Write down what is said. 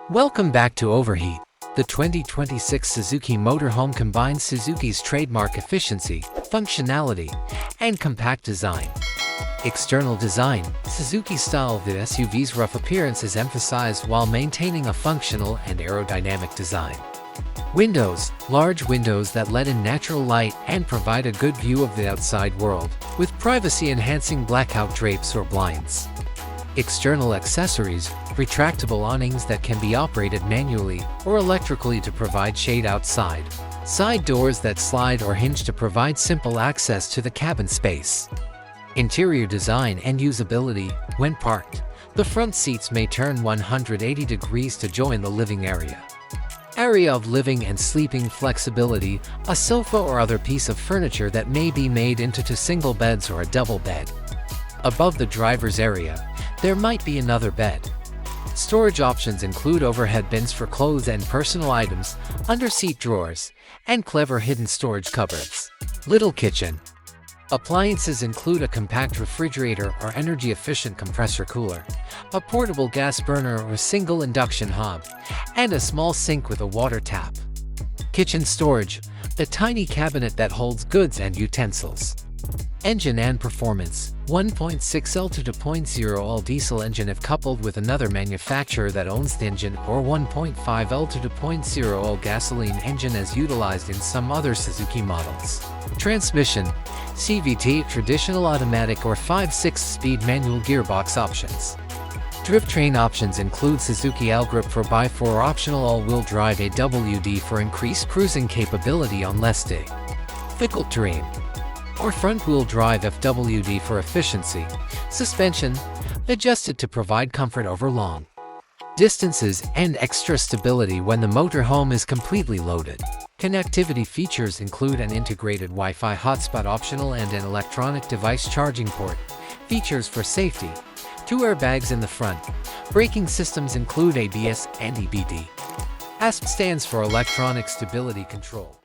Welcome back to Overheat. The 2026 Suzuki Motorhome combines Suzuki's trademark efficiency, functionality, and compact design. External design: Suzuki Style. The SUV's rough appearance is emphasized while maintaining a functional and aerodynamic design. Windows: large windows that let in natural light and provide a good view of the outside world, with privacy-enhancing blackout drapes or blinds. External accessories: retractable awnings that can be operated manually or electrically to provide shade outside. Side doors that slide or hinge to provide simple access to the cabin space. Interior design and usability: when parked, the front seats may turn 180 degrees to join the living area. Area of living and sleeping flexibility: a sofa or other piece of furniture that may be made into two single beds or a double bed. Above the driver's area, there might be another bed. Storage options include overhead bins for clothes and personal items, under-seat drawers, and clever hidden storage cupboards. Little kitchen. Appliances include a compact refrigerator or energy-efficient compressor cooler, a portable gas burner or single induction hob, and a small sink with a water tap. Kitchen storage: a tiny cabinet that holds goods and utensils. Engine and performance: 1.6L to 2.0L diesel engine if coupled with another manufacturer that owns the engine, or 1.5L to 2.0L gasoline engine as utilized in some other Suzuki models. Transmission: CVT, traditional automatic or 5/6-speed manual gearbox options. Drivetrain options include Suzuki ALLGRIP 4x4 or optional all-wheel drive AWD for increased cruising capability on less day. Difficult terrain, or front-wheel drive FWD for efficiency. Suspension: adjusted to provide comfort over long distances and extra stability when the motorhome is completely loaded. Connectivity features include an integrated Wi-Fi hotspot optional and an electronic device charging port. Features for safety: 2 airbags in the front. Braking systems include ABS and EBD. ASP stands for electronic stability control.